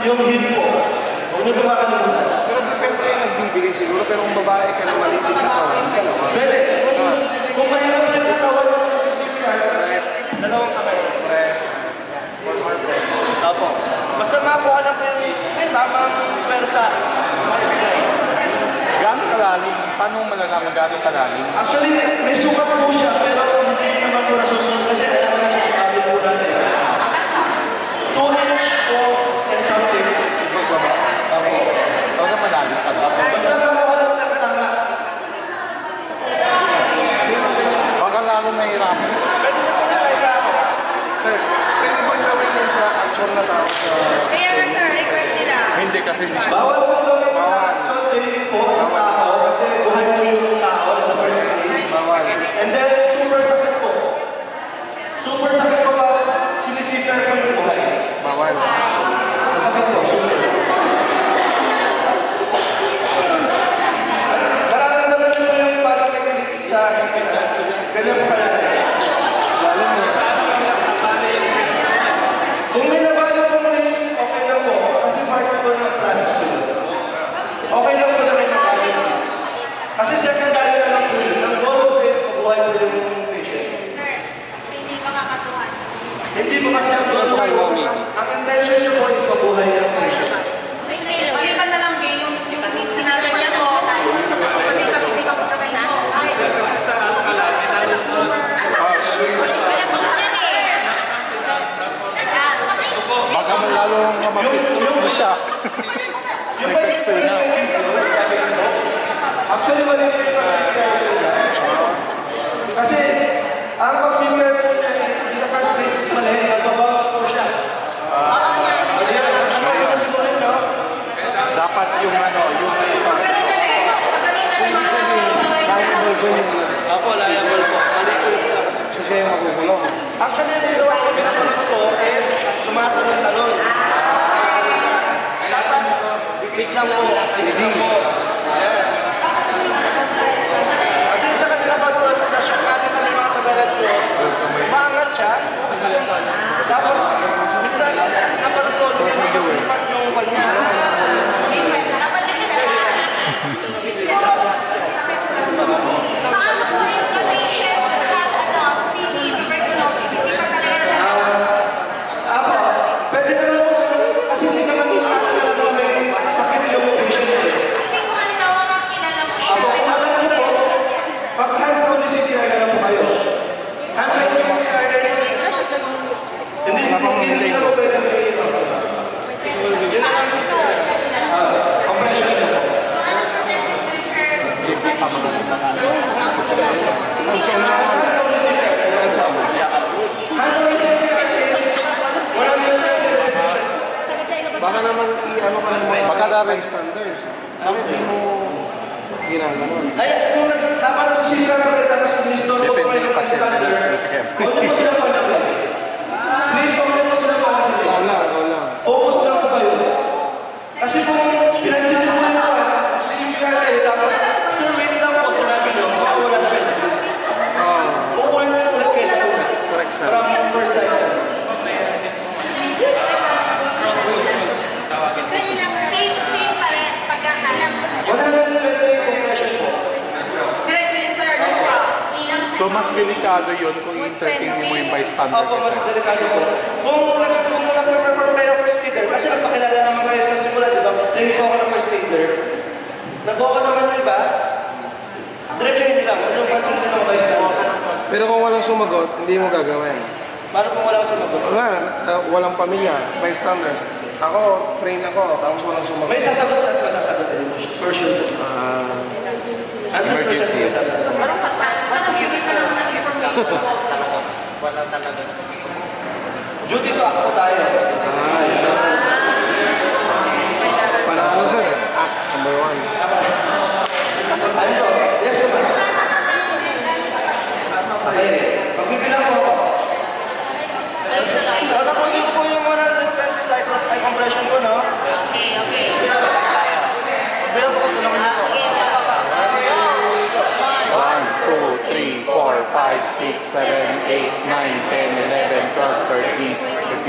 yung hip po. Huwag nyo tumakalimutan. Pero depende yung nagbibigay siguro, pero kung babae ka na malitin na ka, pwede. Kung kayo naman yung katawan mo sa CPR, dalawang kamay. Opo. Basta makuha lang yung tamang pwersa na ibigay. Gano'ng kalalim? Paano malalaman gano'ng kalalim? Actually, may sukat po siya, pero hindi naman po nasusunod kasi alam na nasusunod po natin. 2 inch po and something. Magbaba. Opo. Huwag na malalim ka ba? Basta makuha lang ng tama. Huwag ka lalo nahihirapan. Pwede na po na tayo sa ako. sir, pwede bang gawin yun sa actual na tao? Kaya nga sir, request nila. Hindi kasi hindi siya. Bawal po gawin sa actual training po sa tao kasi buhay po yung tao in the first place. Bawal. And then, super sakit po. Super sakit po pa sinisipir po yung buhay. Bawal. Masakit po, super. Nararamdaman nyo yung parang may kulit sa hospital. Ganyan po kaya. Lalo mo. Kung may nabalo po ngayon, okay lang po. Kasi part po ng process po. Okay lang po na may nabalo. Kasi secondary na lang po yun. Ang goal po is mabuhay po yung patient. Hindi makakasuhan. Hindi po kasi ang goal po. Ang intention nyo po is mabuhay yung patient. Hindi ka na lang din yung tinaganyan mo. Tapos pati ka pagkakain mo. Ay, Kasi sa ano ka lang, Baka man lalong mapapisulit mo siya. Yung Nagkagsay na. Actually, mali po yung pag-CPR po yan. Kasi, ang pag-CPR po niya is, in the first place is mali, nag-bounce po siya. Ayan, naman yung siguro nyo. Dapat yung ano, yung Apo, liable po. Mali po yung pag-CPR. So siya yung magugulong. Actually, yung ginawa ko pinapanood ko is tumatalon-talon. Dikit lang po. Dikit lang po. Ayan. Kasi sa kanila pag na-shock natin ng mga taga-Red Cross, umaangat siya. Tapos, minsan, napanood ko, lumipat yung kanya. dapat din sir. Paano po yung patient has TB, tuberculosis, hindi pa talaga nalaman? Apo, pwede na lang po. Kasi hindi naman may sakit yung patient. Hindi ko halimbawa makilala mo siya. Apo, kung alam niyo po, pag hands on CPR na lang po kayo. Hands on CPR is, hindi na po pwede may iba. Yun ang CPR. Compression na po. Hands on CPR. Hands on CPR is, walang yung television. Baka naman i-ano ka naman. Baka dapat standards. Bakit di mo ginaganon? Ay, kung dapat sa CPR po kayo, tapos in-install po depende kayo yung ng pasyente standard. na significant. Huwag niyo po sila pansin. Please, huwag niyo po sila pansin. Ikaw lang. Focus lang po kayo. Kasi kung pinansin niyo po yung sa CPR kayo, tapos, sir, wait lang po, sinabi niyo, makawala na kayo sa buhay. Uulit kayo sa buhay. Correct, sir. From first sight kasi. Same pa rin pagkakalam. 120 compression po. Diretso yun sir, that's all. So mas delikado yun kung i-entertain mo yung bystander. Opo, mas delikado po. Kung nag-perform kayo ng first aider, kasi nagpakilala naman kayo sa simula, di ba? Training po ako ng first aider. Nag-go naman yung iba, diretso yun lang, huwag yung pansin nyo ng bystander. Pero kung walang sumagot, hindi mo gagawin. Paano kung wala akong sumagot? Nga, walang pamilya, bystanders. Ako, train ako, tapos walang sumagot. May sasagot at masasagot din mo, for sure. 100% may sasagot. Duty to ako tayo. Panalo sir, act number 1. Ayun po, yes po ba? Okay, magbibilang po ako. Tatapusin ko po yung 120 cycles ay compression ko, no? Okay, okay. Magbilang po ko, tulungan niyo po. 1, 2, 3, 4, 5, 6, 7, 8, 9, 10, 11, 12, 13, 14,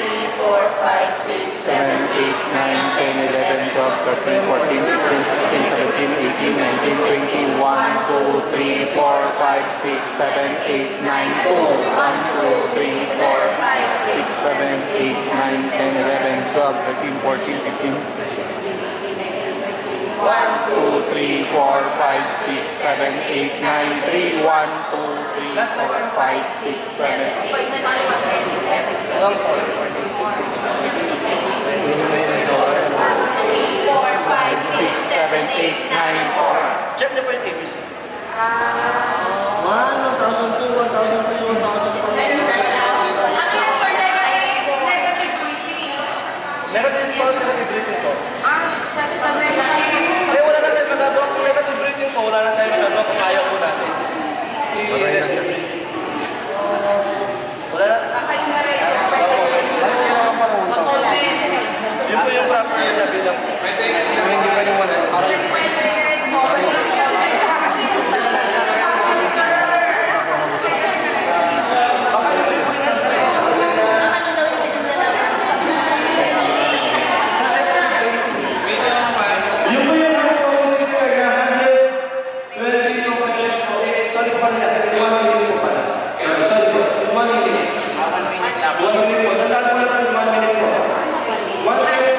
3, 4, 5, 6, 7, 8, 9, 10, 11, 12, 13, 14, 15, 16, 17, 18, 19, 20, 1, 2, 3, 4, 5, 6, 7, 8, 9, 2, 1, 2, 3, 4, 5, 6, 7, 8, 9, 10, 11, 12, 13, 14, 15, 1, 2, 3, 4, 5, 6, 7, 8, 9, 3, 1, 2, 3, 4, 5, 6, 7, 6, 7, 8, 9, Check niyo po yung ABC. 1,002, 1,003, 1,004. Ano yan, sir? Negative breathing. Negative po sila yung breathing ko. Just the negative. Kaya wala na tayong magagawa. Kung negative breathing po, wala na tayong magagawa kung kaya po natin. I-rescue breathing. Wala na. Kakain na rin. Yun po yung proper na bilang po. Hindi pa naman Baka hindi po yun kasi sa akin na yun po yung nasa CPR na 120 yung patients po. Sorry po pala yan. 1 minute po pala. Sorry po. 1 minute. 1 minute po. Tandaan po natin 1 minute po. 1 minute.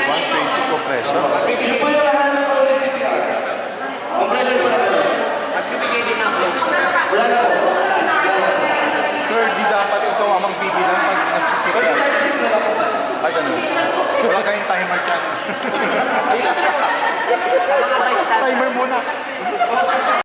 120 compression. Yun po yung lahat sa CPR. Compression po na ano. Wala na po. Sir, di dapat ikaw amang bibilang pag Pwede nagsisipya. sa isip na lang po. Ay, ganun. Wala kayong timer dyan. Timer muna.